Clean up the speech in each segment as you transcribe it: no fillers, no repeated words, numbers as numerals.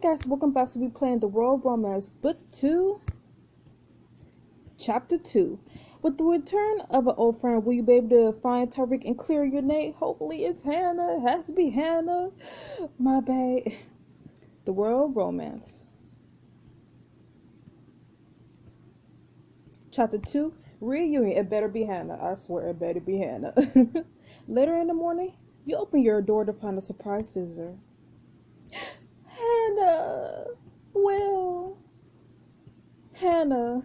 guys, welcome back to be playing the World Romance Book 2, Chapter 2. With the return of an old friend, will you be able to find Tariq and clear your name? Hopefully it's Hana. It has to be Hana. My babe. The World Romance. Chapter 2, Reunite. It better be Hana. I swear it better be Hana. Later in the morning, you open your door to find a surprise visitor. Hana, well, Hana,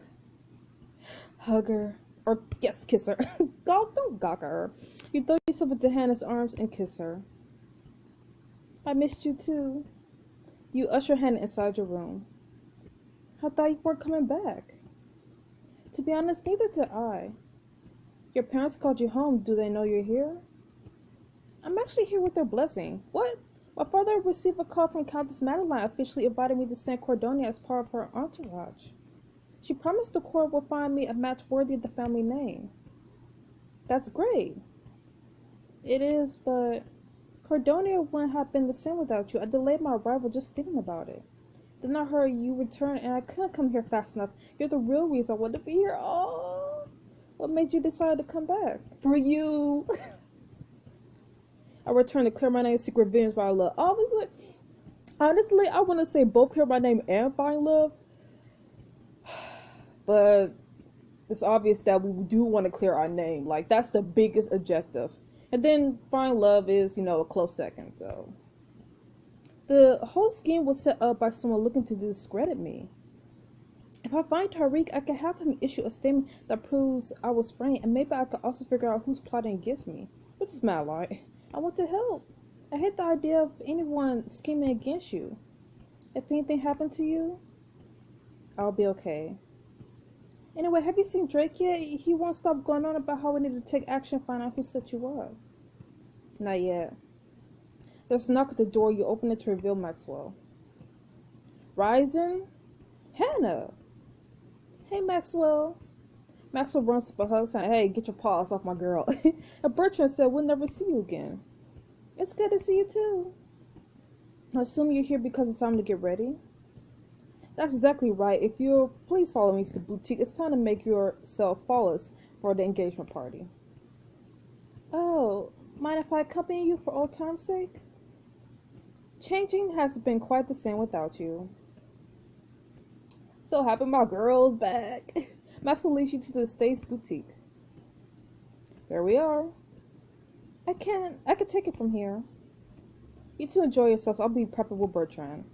hug her, or yes, kiss her. Don't gawk at her. You throw yourself into Hana's arms and kiss her. I missed you too. You usher Hana inside your room. I thought you weren't coming back. To be honest, neither did I. Your parents called you home. Do they know you're here? I'm actually here with their blessing. What? My father received a call from Countess Madeline officially inviting me to San Cordonia as part of her entourage. She promised the court would find me a match worthy of the family name. That's great. It is, but Cordonia wouldn't have been the same without you. I delayed my arrival just thinking about it. Then I heard you return and I couldn't come here fast enough. You're the real reason I wanted to be here. Oh, what made you decide to come back? For you. I returned to clear my name, seek revenge by love. Honestly, I want to say both clear my name and find love. But it's obvious that we do want to clear our name. Like, that's the biggest objective. And then find love is, a close second, so. The whole scheme was set up by someone looking to discredit me. If I find Tariq, I can have him issue a statement that proves I was framed, and maybe I could also figure out who's plotting against me, which is mad lie. I want to help. I hate the idea of anyone scheming against you. If anything happened to you, I'll be okay. Anyway, have you seen Drake yet? He won't stop going on about how we need to take action and find out who set you up. Not yet. There's a knock at the door. You open it to reveal Maxwell. Rising? Hana! Hey, Maxwell. Maxwell runs up a hug, saying, "Hey, get your paws off my girl." And Bertrand said, "We'll never see you again." It's good to see you too. I assume you're here because it's time to get ready. That's exactly right. If you'll please follow me to the boutique, it's time to make yourself flawless for the engagement party. Oh, mind if I accompany you for old time's sake? Changing hasn't been quite the same without you. So happy my girl's back. Maxwell leads you to the State's boutique. There we are. I can take it from here. You two enjoy yourselves. I'll be prepping with Bertrand.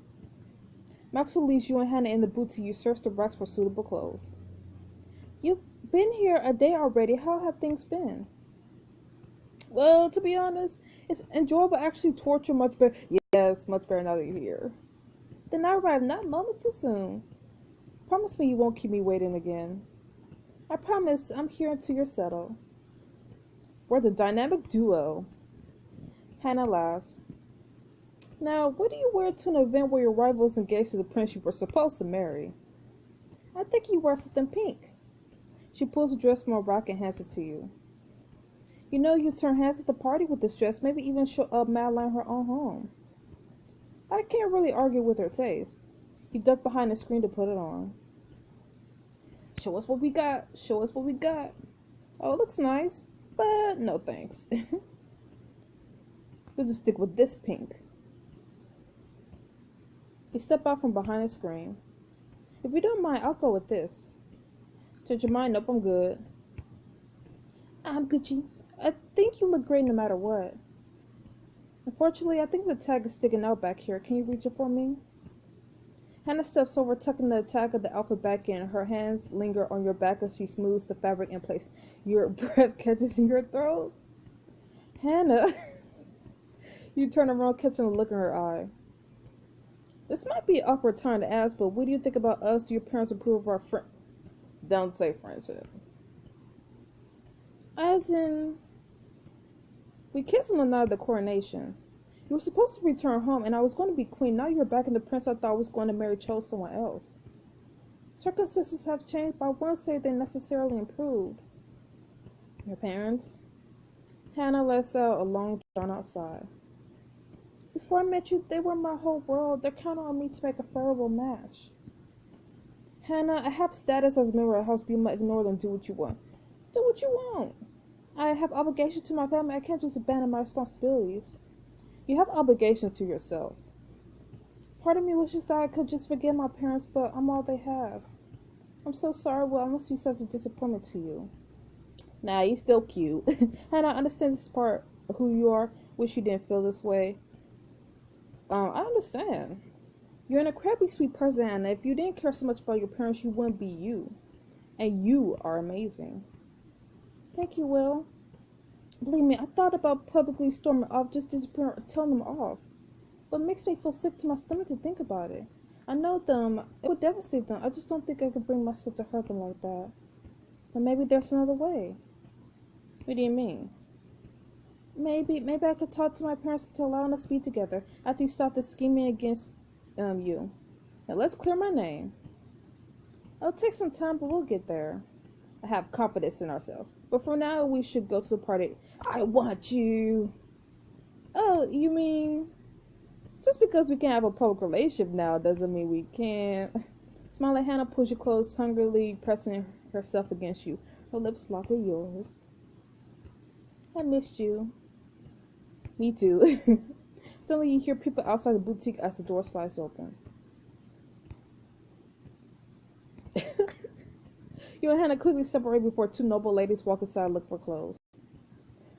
Maxwell leaves you and Hana in the boutique. You search the racks for suitable clothes. You've been here a day already. How have things been? Well, to be honest, it's enjoyable, actually torture much better. Yes, much better now that you're here. Then I arrived not a moment too soon. Promise me you won't keep me waiting again. I promise I'm here until you're settled. We're the dynamic duo. Hana laughs. Now, what do you wear to an event where your rival is engaged to the prince you were supposed to marry? I think you wear something pink. She pulls a dress from a rack and hands it to you. You turn hands at the party with this dress, maybe even show up Madeline her own home. I can't really argue with her taste. You duck behind the screen to put it on. Show us what we got. Show us what we got. Oh, it looks nice, but no thanks. We'll just stick with this pink. You step out from behind the screen. If you don't mind, I'll go with this. Change your mind? Nope, I'm good. I'm Gucci. I think you look great no matter what. Unfortunately, I think the tag is sticking out back here. Can you reach it for me? Hana steps over, tucking the tag of the outfit back in. Her hands linger on your back as she smooths the fabric in place. Your breath catches in your throat. Hana. You turn around, catching a look in her eye. This might be an awkward time to ask, but what do you think about us? Do your parents approve of our friend? Don't say friendship. As in, we kissed on the night of the coronation. You were supposed to return home, and I was going to be queen. Now you're back, and the prince I thought was going to marry chose someone else. Circumstances have changed, but I won't say they necessarily improved. Your parents? Hana lets out a long, drawn-out sigh. Before I met you, they were my whole world. They're counting on me to make a favorable match. Hana, I have status as a member of the house, but you might ignore them. Do what you want. Do what you want. I have obligations to my family. I can't just abandon my responsibilities. You have obligations to yourself. Part of me wishes that I could just forgive my parents, but I'm all they have. I'm so sorry. Well, I must be such a disappointment to you. Nah, you're still cute. And I understand this part of who you are. Wish you didn't feel this way. I understand. You're an incredibly sweet person, and if you didn't care so much about your parents, you wouldn't be you. And you are amazing. Thank you, Will. Believe me, I thought about publicly storming off, just disappearing or telling them off. But it makes me feel sick to my stomach to think about it. I know them. It would devastate them. I just don't think I could bring myself to hurt them like that. But maybe there's another way. What do you mean? Maybe I could talk to my parents to allow us to be together after you stop the scheming against you. Now let's clear my name. It'll take some time, but we'll get there. I have confidence in ourselves. But for now, we should go to the party. I want you. Oh, you mean... Just because we can't have a public relationship now doesn't mean we can't. Smiling, Hana pulls you close, hungrily pressing herself against you. Her lips lock with yours. I missed you. Me too. Suddenly you hear people outside the boutique as the door slides open. You and Hana quickly separate before two noble ladies walk inside and look for clothes.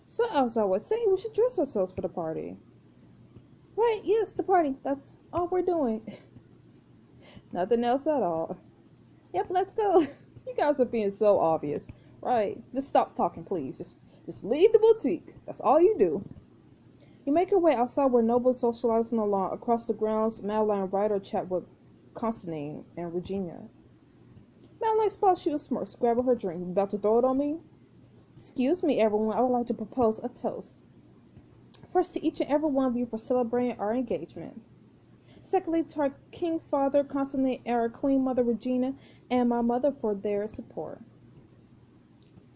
So as I was saying, we should dress ourselves for the party. Right, yes, the party. That's all we're doing. Nothing else at all. Yep, let's go. You guys are being so obvious. Right, just stop talking, please. Just leave the boutique. That's all you do. You make your way outside where nobles socializing along. Across the grounds, Madeline and Ryder chat with Constantine and Regina. Madeline spots you a smirk, grabbing her drink. You about to throw it on me? Excuse me, everyone. I would like to propose a toast. First, to each and every one of you for celebrating our engagement. Secondly, to our King Father, Constantine, and our Queen Mother, Regina, and my mother for their support.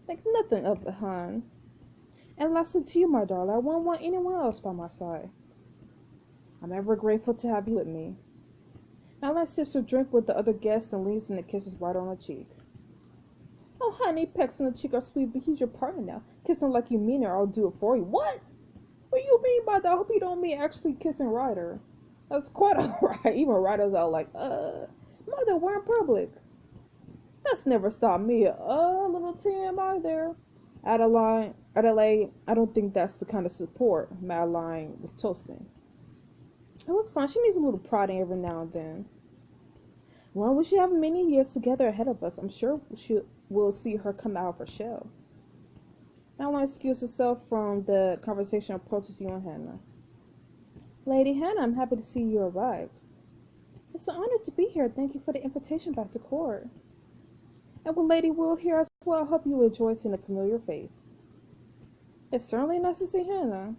Think nothing of it, hon. And lastly, to you, my darling, I wouldn't want anyone else by my side. I'm ever grateful to have you with me. Madeline sips her drink with the other guests and leans in and kisses right on her cheek. Oh, honey, pecks on the cheek are sweet, but he's your partner now. Kiss him like you mean it, or I'll do it for you. What? What do you mean by that? I hope you don't mean actually kissing Ryder. That's quite alright. Even Ryder's out like, mother, we're in public. That's never stopped me. Little TMI there. Adelaide, I don't think that's the kind of support Madeline was toasting. Oh, it's fine. She needs a little prodding every now and then. Well, we should have many years together ahead of us. I'm sure we'll see her come out of her shell. Madeline excuses herself from the conversation and approaches you and Hana. Lady Hana, I'm happy to see you arrived. It's an honor to be here. Thank you for the invitation back to court. And with Lady Will here as well, I hope you enjoy seeing a familiar face. It's certainly nice to see Hana.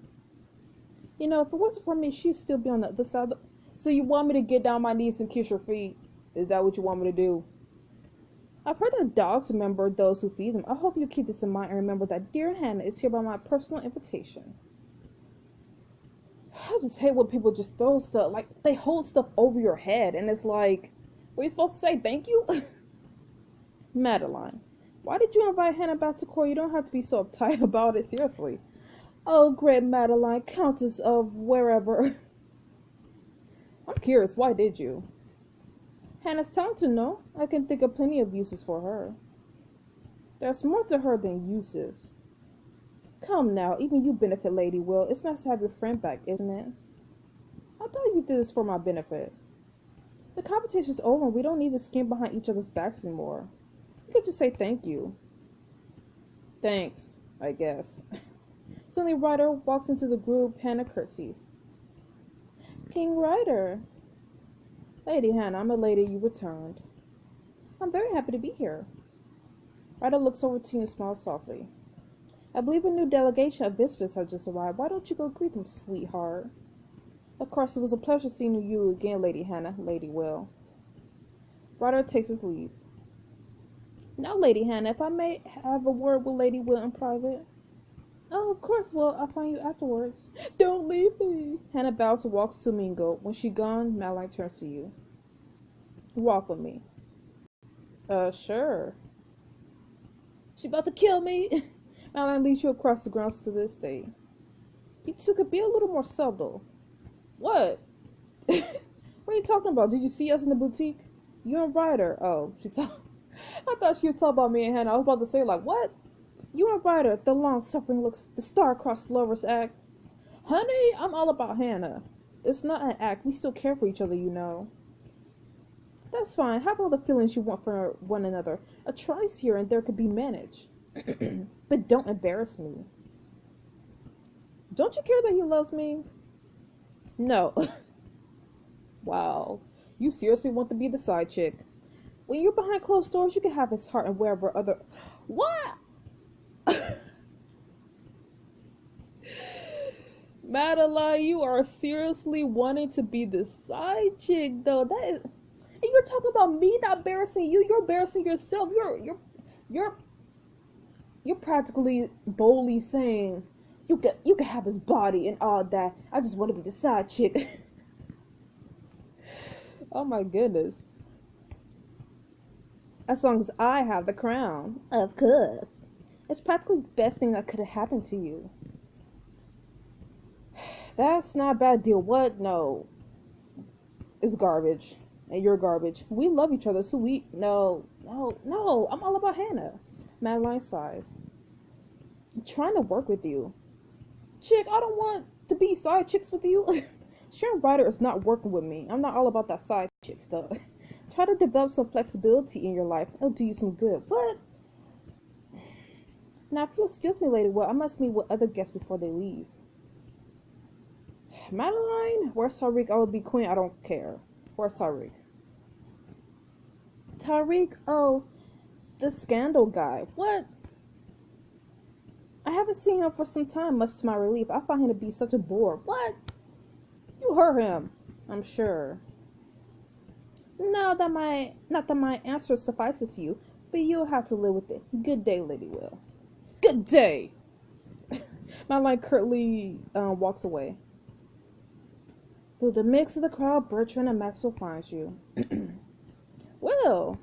You know, if it wasn't for me, she'd still be on the other side. So you want me to get down my knees and kiss your feet? Is that what you want me to do? I've heard that dogs remember those who feed them. I hope you keep this in mind and remember that dear Hana is here by my personal invitation. I just hate when people just throw stuff, like, they hold stuff over your head, and it's like, were you supposed to say thank you? Madeline, why did you invite Hana back to court? You don't have to be so uptight about it, seriously. Oh, great Madeline, Countess of wherever. I'm curious, why did you? Hana's talented, no? I can think of plenty of uses for her. There's more to her than uses. Come now, even you benefit, Lady Will. It's nice to have your friend back, isn't it? I thought you did this for my benefit. The competition's over and we don't need to skim behind each other's backs anymore. You could just say thank you. Thanks, I guess. Suddenly Ryder walks into the group. Hana curtsies. King Ryder. Lady Hana, I'm a lady you returned. I'm very happy to be here. Ryder looks over to you and smiles softly. I believe a new delegation of visitors have just arrived. Why don't you go greet them, sweetheart? Of course, it was a pleasure seeing you again, Lady Hana, Lady Will. Ryder takes his leave. Now, Lady Hana, if I may have a word with Lady Will in private. Oh, of course. Well, I'll find you afterwards. Don't leave me. Hana bows and walks to Mingo. When she's gone, Madeline turns to you. Walk with me. Sure. She about to kill me. Madeline leads you across the grounds to this day. You two could be a little more subtle. What? What are you talking about? Did you see us in the boutique? You and Ryder. Oh, she talked. I thought she was talking about me and Hannah. I was about to say, like, what? You and Ryder, the long-suffering looks, the star-crossed lovers act. Honey, I'm all about Hannah. It's not an act. We still care for each other, you know. That's fine. Have all the feelings you want for one another. A tryst here and there could be managed. But don't embarrass me. Don't you care that he loves me? No. Wow. You seriously want to be the side chick? When you're behind closed doors, you can have his heart and wherever other... What? Madeline, you are seriously wanting to be the side chick, though. That is... And you're talking about me not embarrassing you. You're embarrassing yourself. You're practically boldly saying you can have his body and all that. I just want to be the side chick. Oh my goodness. As long as I have the crown, of course. It's practically the best thing that could have happened to you. That's not a bad deal. What? No. It's garbage. And you're garbage. We love each other, so we... No. I'm all about Hannah. Madeline sighs. I'm trying to work with you. Chick, I don't want to be side chicks with you. Sharon Ryder is not working with me. I'm not all about that side chick stuff. Try to develop some flexibility in your life. It'll do you some good. But... Now, if you'll excuse me, Lady, well, I must meet with other guests before they leave. Madeline? Where's Tariq? I will be queen. I don't care. Where's Tariq? Tariq? Oh, the scandal guy. What? I haven't seen him for some time, much to my relief. I find him to be such a bore. What? You heard him, I'm sure. Not that my answer suffices you, but you'll have to live with it. Good day, Lady Will. Good day! Madeline curtly walks away. Through the mix of the crowd, Bertrand and Maxwell finds you. Will!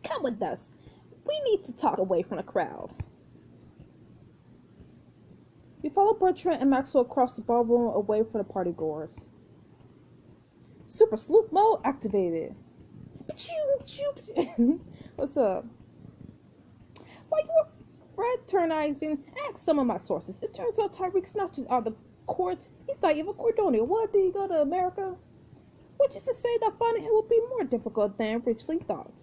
Come with us. We need to talk away from the crowd. You follow Bertrand and Maxwell across the ballroom away from the partygoers. Super sloop mode activated. What's up? While you were fraternizing, ask some of my sources. It turns out Tyreek snatches out the court. He's not even Cordonian. What, did he go to America? Which is to say that finding him will be more difficult than originally thought.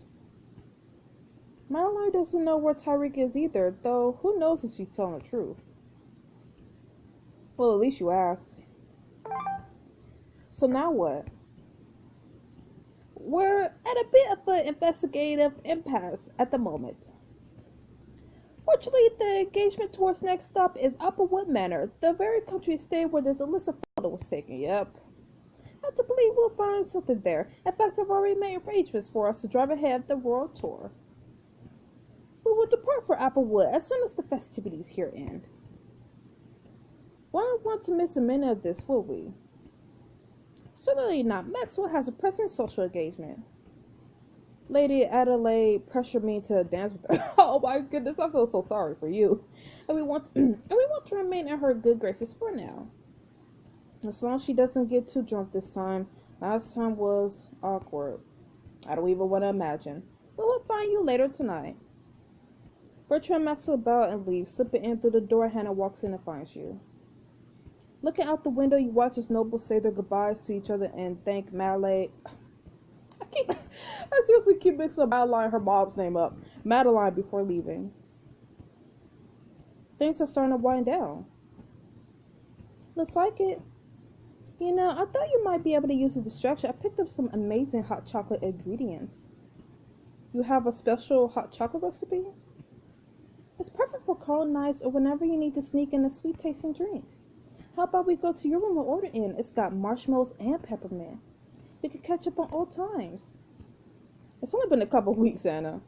Madeline doesn't know where Tyreek is either, though who knows if she's telling the truth. Well, at least you asked. So now what? We're at a bit of an investigative impasse at the moment. Fortunately, the engagement towar's next stop is Applewood Manor, the very country estate where this illicit photo was taken. Yep. I have to believe we'll find something there. In fact, I've already made arrangements for us to drive ahead of the world tour. We will depart for Applewood as soon as the festivities here end. We don't want to miss a minute of this, will we? Certainly not. Maxwell has a pressing social engagement. Lady Adelaide pressured me to dance with her. Oh my goodness, I feel so sorry for you. And we want to remain in her good graces for now. As long as she doesn't get too drunk this time. Last time was awkward. I don't even want to imagine. But we'll find you later tonight. Bertrand Maxwell bows and leaves, slipping in through the door. Hannah walks in and finds you. Looking out the window, you watch as nobles say their goodbyes to each other and thank Madeline. I seriously keep mixing up Madeline and her mom's name up. Madeline before leaving. Things are starting to wind down. Looks like it. You know, I thought you might be able to use a distraction. I picked up some amazing hot chocolate ingredients. You have a special hot chocolate recipe? It's perfect for cold nights or whenever you need to sneak in a sweet tasting drink. How about we go to your room and order in? It's got marshmallows and peppermint. We could catch up on old times. It's only been a couple weeks, Anna.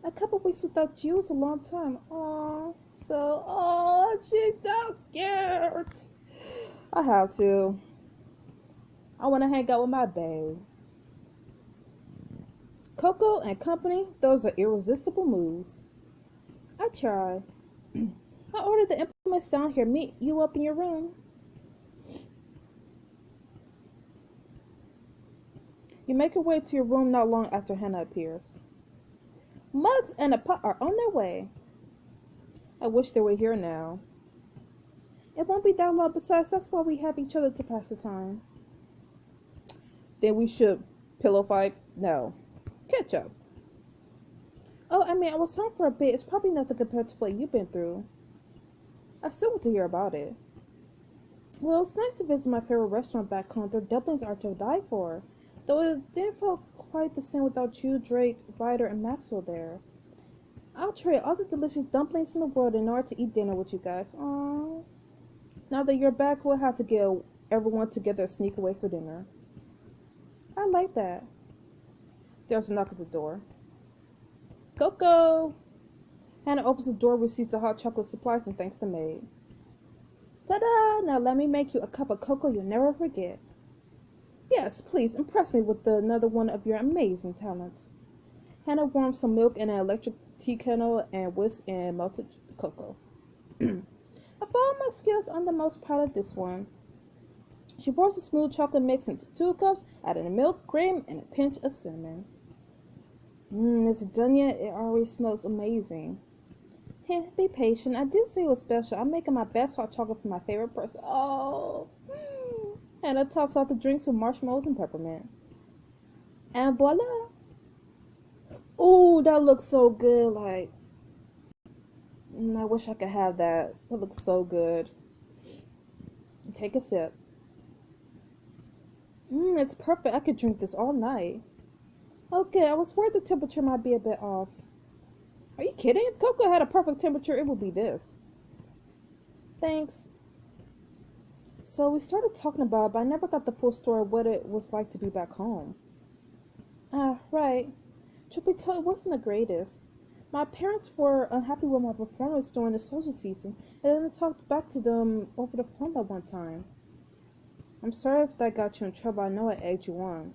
A couple weeks without you is a long time. Oh, she's so cute. I have to. I want to hang out with my babe. Coco and company, those are irresistible moves. I try. I ordered the implements down here. Meet you up in your room. You make your way to your room not long after Hana appears. Mugs and a pot are on their way. I wish they were here now. It won't be that long, besides that's why we have each other to pass the time. Then we should pillow fight? No. Catch up. Oh, I mean, I was home for a bit. It's probably nothing compared to what you've been through. I still want to hear about it. Well, it's nice to visit my favorite restaurant back home. Their dumplings are to die for. Though it didn't feel quite the same without you, Drake, Ryder, and Maxwell there. I'll trade all the delicious dumplings in the world in order to eat dinner with you guys. Aww. Now that you're back, we'll have to get everyone together and sneak away for dinner. I like that. There's a knock at the door. Coco! Hana opens the door, receives the hot chocolate supplies, and thanks the maid. Ta-da! Now let me make you a cup of cocoa you'll never forget. Yes, please, impress me with another one of your amazing talents. Hana warms some milk in an electric tea kettle and whisks in melted cocoa. Of all my skills, I'm the most proud of this one. She pours the smooth chocolate mix into 2 cups, adding milk, cream, and a pinch of cinnamon. Is it done yet? It already smells amazing. Hey, be patient. I did say it was special. I'm making my best hot chocolate for my favorite person. Oh. Hana tops off the drinks with marshmallows and peppermint. And voila. Ooh, that looks so good. Like, I wish I could have that. That looks so good. Take a sip. It's perfect. I could drink this all night. Okay, I was worried the temperature might be a bit off. Are you kidding? If cocoa had a perfect temperature, it would be this. Thanks. So we started talking about it, but I never got the full story of what it was like to be back home. Right. Truth be told, it wasn't the greatest. My parents were unhappy with my performance during the social season, and then I talked back to them over the phone that one time. I'm sorry if that got you in trouble. I know I egged you on.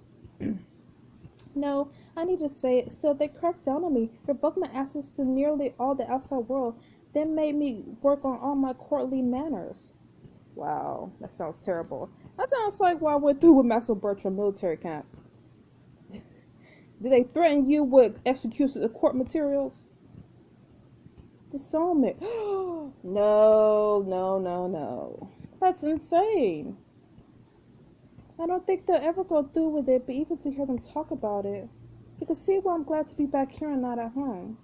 No, I need to say it. Still, they cracked down on me, revoked my access to nearly all the outside world, then made me work on all my courtly manners. Wow, that sounds terrible. That sounds like what I went through with Maxwell Bertram military camp. Did they threaten you with execution of court materials? Disownment. No. That's insane. I don't think they'll ever go through with it, but even to hear them talk about it, you can see why I'm glad to be back here and not at home.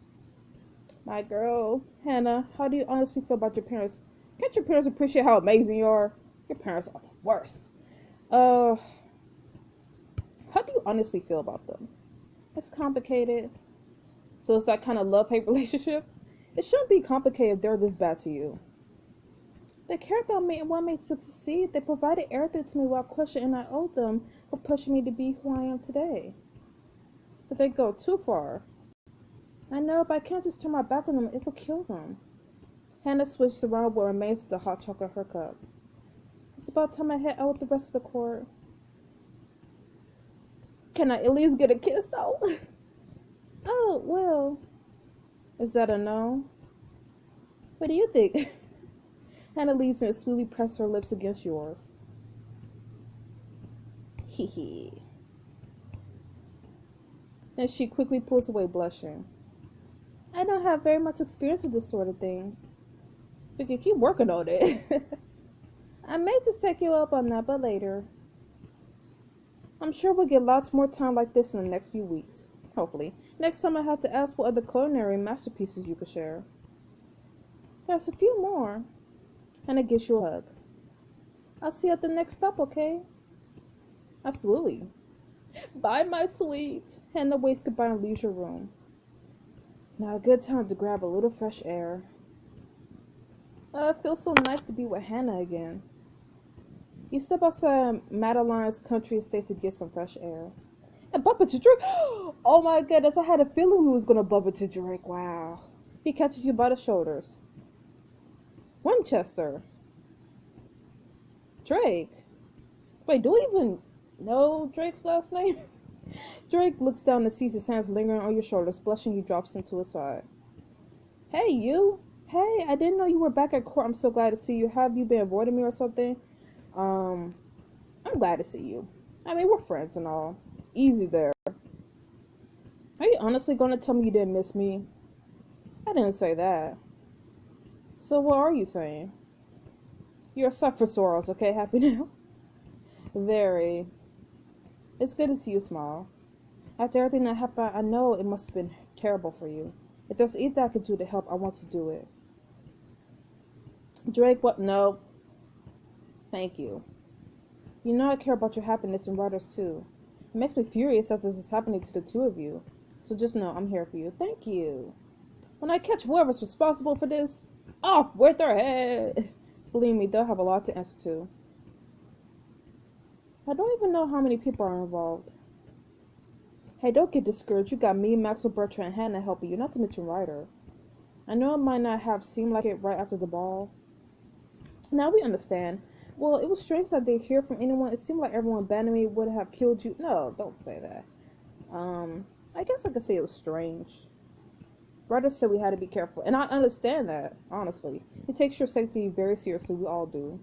My girl, Hana, how do you honestly feel about your parents? Can't your parents appreciate how amazing you are? Your parents are the worst. How do you honestly feel about them? It's complicated. So it's that kind of love-hate relationship? It shouldn't be complicated if they're this bad to you. They care about me and want me to succeed. They provided everything to me without question, and I owe them for pushing me to be who I am today. But they go too far. I know, but I can't just turn my back on them. It will kill them. Hana switched around what remains of the hot chocolate in her cup. It's about time I head out with the rest of the court. Can I at least get a kiss, though? Oh, well. Is that a no? What do you think? Hana leaves and sweetly presses her lips against yours. Hee hee. Then she quickly pulls away, blushing. I don't have very much experience with this sort of thing. We can keep working on it. I may just take you up on that, but later. I'm sure we'll get lots more time like this in the next few weeks. Hopefully. Next time I have to ask what other culinary masterpieces you could share. There's a few more. And it gives you a hug. I'll see you at the next stop, okay? Absolutely. Bye, my sweet. Hana waves goodbye and leaves your room. Now a good time to grab a little fresh air. It feels so nice to be with Hana again. You step outside Madeline's country estate to get some fresh air. And bump into Drake. Oh my goodness, I had a feeling we was gonna bump into Drake. Wow. He catches you by the shoulders. Winchester. Drake. Wait, do we even know Drake's last name? Drake looks down and sees his hands lingering on your shoulders. Blushing, he drops into his side. Hey, you. Hey, I didn't know you were back at court. I'm so glad to see you. Have you been avoiding me or something? I'm glad to see you. I mean, we're friends and all. Easy there. Are you honestly going to tell me you didn't miss me? I didn't say that. So what are you saying? You're a suck for sorrows, okay? Happy now? Very. It's good to see you smile. After everything that happened, I know it must have been terrible for you. If there's anything I could do to help, I want to do it. Drake, what? No. Thank you. You know I care about your happiness and Ryder's too. It makes me furious that this is happening to the two of you. So just know I'm here for you. Thank you. When I catch whoever's responsible for this, off with their head. Believe me, they'll have a lot to answer to. I don't even know how many people are involved. Hey, don't get discouraged. You got me, Maxwell, Bertrand, and Hana helping you, not to mention Ryder. I know it might not have seemed like it right after the ball. Now we understand. Well, it was strange that they hear from anyone. It seemed like everyone abandoned me would have killed you. No, don't say that. I guess I could say it was strange. Ryder said we had to be careful, and I understand that, honestly. He takes your safety very seriously, we all do.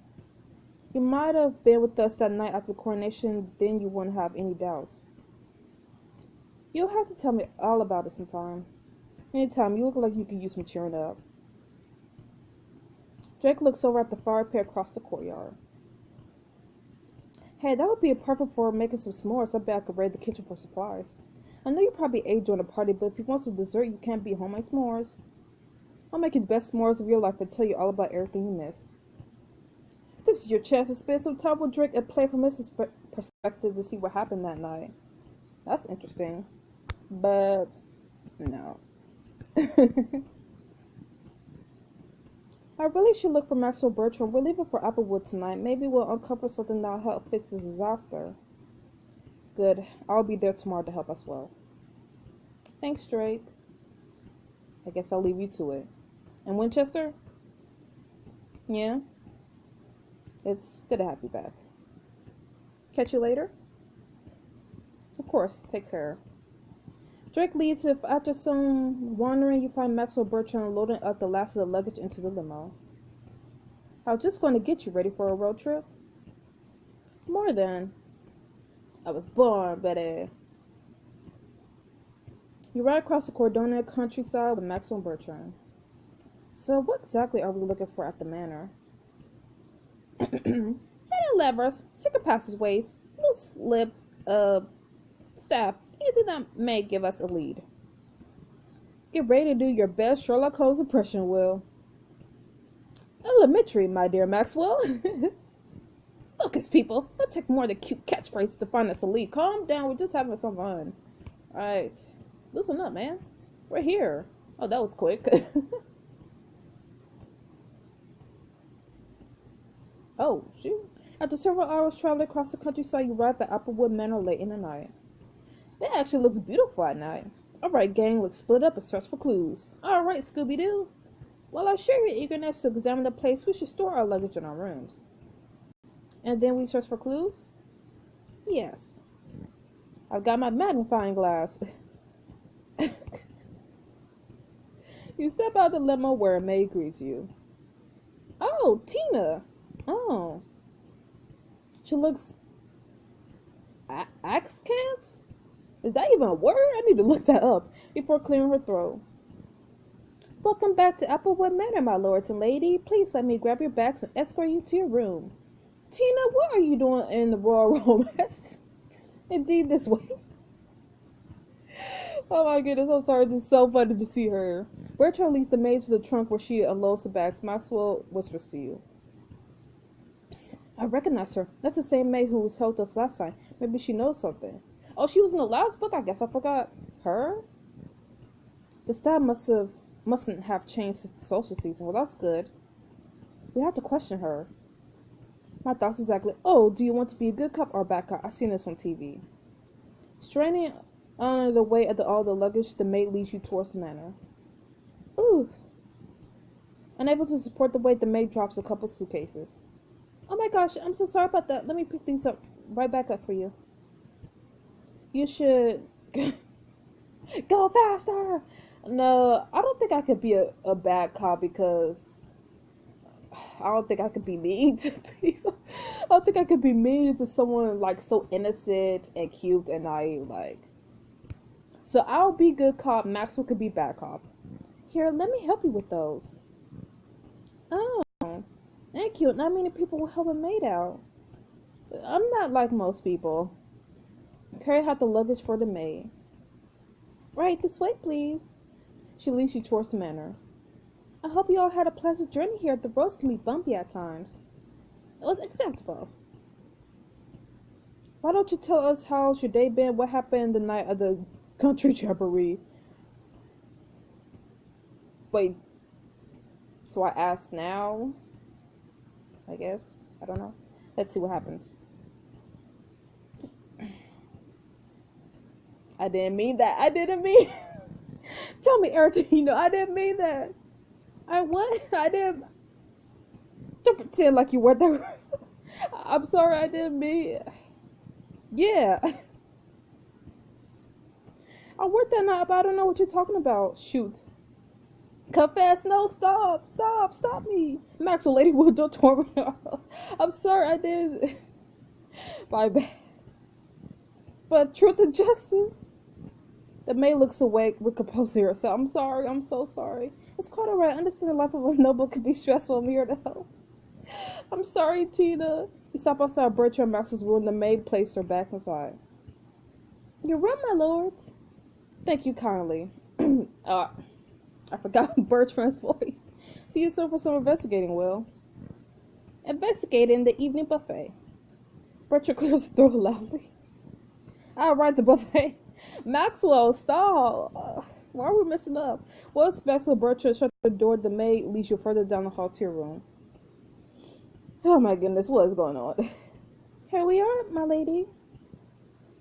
You might have been with us that night after the coronation, then you wouldn't have any doubts. You'll have to tell me all about it sometime. Anytime, you look like you could use some cheering up. Drake looks over at the fire pit across the courtyard. Hey, that would be perfect for making some s'mores. I bet I could raid the kitchen for supplies. I know you probably ate during the party, but if you want some dessert, you can't beat homemade s'mores. I'll make you the best s'mores of your life and tell you all about everything you missed. This is your chance to spend some time with Drake and play from his perspective to see what happened that night. That's interesting. But, no. I really should look for Maxwell Bertrand. We're leaving for Applewood tonight. Maybe we'll uncover something that'll help fix this disaster. Good. I'll be there tomorrow to help as well. Thanks, Drake. I guess I'll leave you to it. And Winchester? Yeah? It's good to have you back. Catch you later? Of course. Take care. Drake leaves. If after some wandering you find Maxwell Bertrand loading up the last of the luggage into the limo. I was just going to get you ready for a road trip. More than. I was born, Betty. You ride across the Cordonia countryside with Maxwell Bertrand. So what exactly are we looking for at the manor? Hidden levers, secret passageways, little slip, staff. Anything that may give us a lead. Get ready to do your best Sherlock Holmes impression, Will. Elementary, my dear Maxwell. Focus, people. It'll take more than cute catchphrases to find us a lead. Calm down, we're just having some fun. Alright. Listen up, man. We're here. Oh, that was quick. Oh, shoot. After several hours traveling across the countryside, you arrive at Applewood Manor late in the night. It actually looks beautiful at night. Alright, gang, let's split up and search for clues. Alright, Scooby-Doo. While I share your eagerness to examine the place, we should store our luggage in our rooms. And then we search for clues? Yes. I've got my magnifying glass. You step out of the limo where a maid greets you. Oh, Tina. Oh. She looks... Axcants? Is that even a word? I need to look that up before clearing her throat. Welcome back to Applewood Manor, my lords and lady. Please let me grab your bags and escort you to your room. Tina, what are you doing in the royal romance? Indeed, this way. Oh my goodness, I'm sorry. It's so funny to see her. Bertrand leads the maid to the trunk where she unloads the bags. Maxwell whispers to you. Psst, I recognize her. That's the same maid who helped us last time. Maybe she knows something. Oh, she was in the last book? I guess I forgot. Her? The style mustn't have changed since the social season. Well, that's good. We have to question her. My thoughts exactly. Oh, do you want to be a good cop or a bad cop? I've seen this on TV. Straining On the way of all the luggage, the maid leads you towards the manor. Ooh. Unable to support the weight, the maid drops a couple suitcases. Oh my gosh, I'm so sorry about that. Let me pick these up right back up for you. You should go faster. No, I don't think I could be a bad cop because I don't think I could be mean to people. I don't think I could be mean to someone like so innocent and cute and naive, like. So I'll be good cop. Maxwell could be bad cop. Here, let me help you with those. Oh, thank you. Not many people will help a maid out. I'm not like most people. Carry out the luggage for the maid. Right, this way, please. She leads you towards the manor. I hope you all had a pleasant journey here. The roads can be bumpy at times. It was acceptable. Why don't you tell us how's your day been? What happened the night of the country jamboree? Wait. So I ask now? I guess. I don't know. Let's see what happens. I didn't mean that. I didn't mean. Tell me everything you know. I didn't mean that. I what? I didn't. Don't pretend like you weren't there. I'm sorry. I didn't mean. Yeah. I worked that night, but I don't know what you're talking about. Shoot. Confess. No, stop. Stop. Stop me. Maxwell, Lady Wood, don't torment me. I'm sorry. I did. My bad. But truth and justice. The maid looks awake with composing herself. I'm sorry. I'm so sorry. It's quite alright. I understand the life of a noble could be stressful. I'm here to help. I'm sorry, Tina. You stop outside Bertram Maxwell's room. The maid placed her back inside. Your room, my lords. Thank you kindly. I forgot Bertram's voice. See you soon for some investigating, Will. Investigating the evening buffet. Bertram clears the throat loudly. I'll write the buffet. Maxwell, stop. Why are we messing up? Once Maxwell Bertram shut the door, the maid leads you further down the hall to your room. Oh my goodness, what is going on? Here we are, my lady.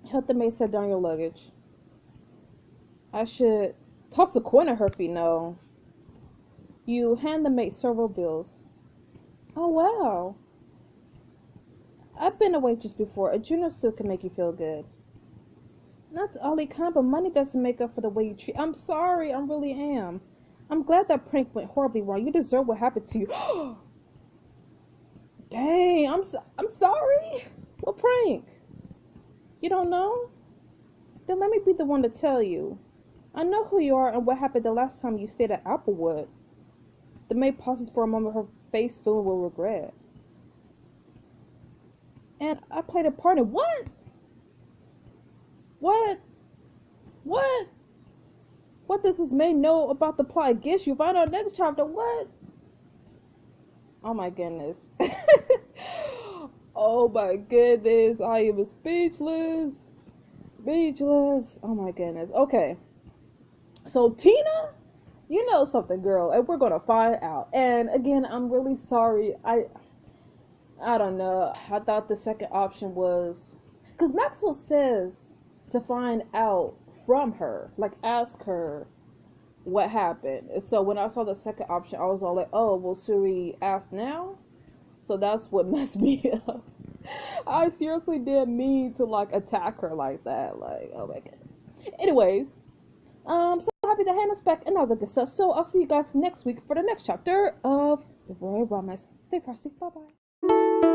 Help the maid set down your luggage. I should toss a coin at her feet. No. You hand the maid several bills. Oh wow. I've been a waitress before. A junior still can make you feel good. Not only kind, but money doesn't make up for the way you treat. I'm sorry, I really am. I'm glad that prank went horribly wrong. You deserve what happened to you. Dang, I'm sorry. What prank? You don't know? Then let me be the one to tell you. I know who you are and what happened the last time you stayed at Applewood. The maid pauses for a moment, her face filled with regret. And I played a part in what? What? What? What does this maid know about the plot against you? Find out next chapter. What? Oh my goodness. Oh my goodness. I am speechless. Speechless. Oh my goodness. Okay. So Tina, you know something, girl, and we're gonna find out. And again, I'm really sorry. I don't know. I thought the second option was because Maxwell says to find out from her, like ask her what happened. So when I saw the second option, I was all like, oh, well, should we ask now? So that's what messed me up. I seriously didn't mean to like attack her like that. Like, oh my god. Anyways, so happy that Hannah's back and all the good stuff. So I'll see you guys next week for the next chapter of The Royal Romance. Stay frosty. Bye bye.